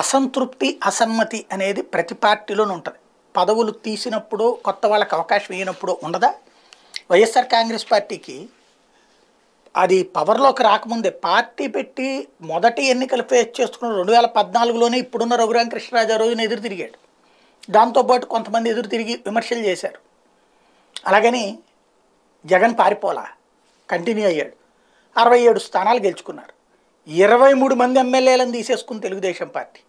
అసంతృప్తి అసమ్మతి అనేది ప్రతి పార్టీలోనూ ఉంటుంది. పదవులు తీసినప్పుడు కొత్త వాళ్ళకి అవకాశం ఇవ్వనప్పుడు ఉండదా? వైఎస్ఆర్ కాంగ్రెస్ పార్టీకి అది పవర్లోకి రాకముందే పార్టీ పెట్టి మొదటి ఎన్నికలు ఫేస్ చేసుకున్న 2014లోనే ఇప్పుడున్న రఘురామకృష్ణరాజు ఆ రోజున ఎదురు తిరిగాడు. దాంతోపాటు కొంతమంది ఎదురు తిరిగి విమర్శలు చేశారు. అలాగని జగన్ పారిపోలా, కంటిన్యూ అయ్యాడు. 67 స్థానాలు గెలుచుకున్నారు. 23 మంది ఎమ్మెల్యేలను తీసేసుకుని తెలుగుదేశం పార్టీ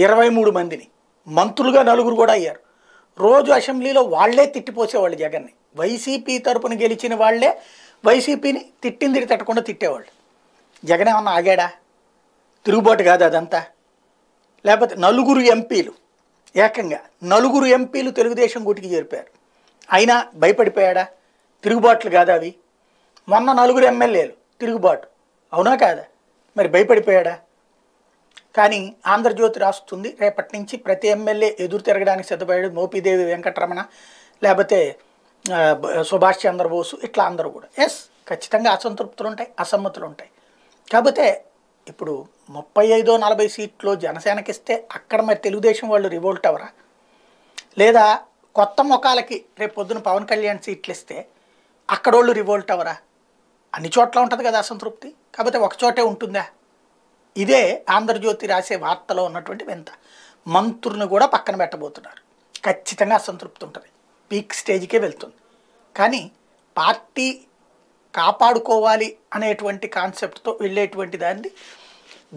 23 మందిని మంత్రులుగా 4 కూడా అయ్యారు. రోజు అసెంబ్లీలో వాళ్లే తిట్టిపోసేవాళ్ళు జగన్ని. వైసీపీ తరపున గెలిచిన వాళ్లే వైసీపీని తిట్టింది తిట్టకుండా తిట్టేవాళ్ళు. జగన్ ఏమన్నా ఆగాడా? తిరుగుబాటు కాదు అదంతా. లేకపోతే 4 ఎంపీలు, ఏకంగా 4 ఎంపీలు తెలుగుదేశం గూటికి చేరిపోయారు. అయినా భయపడిపోయాడా? తిరుగుబాట్లు కాదా అవి? మొన్న 4 ఎమ్మెల్యేలు తిరుగుబాటు అవునా కాదా? మరి భయపడిపోయాడా? కానీ ఆంధ్రజ్యోతి రాస్తుంది, రేపటి నుంచి ప్రతి ఎమ్మెల్యే ఎదురు తిరగడానికి సిద్ధపడ్డాడు. మోపిదేవి వెంకటరమణ, లేకపోతే సుభాష్ చంద్రబోసు, ఇట్లా అందరూ కూడా. ఎస్, ఖచ్చితంగా అసంతృప్తులు ఉంటాయి, అసమ్మతులు ఉంటాయి. కాకపోతే ఇప్పుడు 35-40 సీట్లు జనసేనకి ఇస్తే అక్కడ మరి తెలుగుదేశం వాళ్ళు రివోల్ట్ అవరా? లేదా కొత్త ముఖాలకి రేపు పొద్దున పవన్ కళ్యాణ్ సీట్లు ఇస్తే అక్కడోళ్ళు రివోల్ట్ అవరా? అన్ని చోట్ల ఉంటుంది కదా అసంతృప్తి. కాకపోతే ఒక చోటే ఉంటుందా? ఇదే ఆంధ్రజ్యోతి రాసే వార్తలో ఉన్నటువంటి వింత. మంత్రులను కూడా పక్కన పెట్టబోతున్నారు. ఖచ్చితంగా అసంతృప్తి ఉంటుంది, పీక్ స్టేజ్కే వెళ్తుంది. కానీ పార్టీ కాపాడుకోవాలి అనేటువంటి కాన్సెప్ట్తో వెళ్ళేటువంటి దాన్ని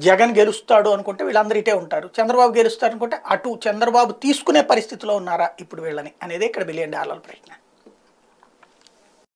జగన్ గెలుస్తాడు అనుకుంటే వీళ్ళందరూ ఇటే ఉంటారు, చంద్రబాబు గెలుస్తారు అనుకుంటే అటు చంద్రబాబు తీసుకునే పరిస్థితిలో ఉన్నారా ఇప్పుడు వీళ్ళని అనేది ఇక్కడ $1 బిలియన్ ప్రశ్న.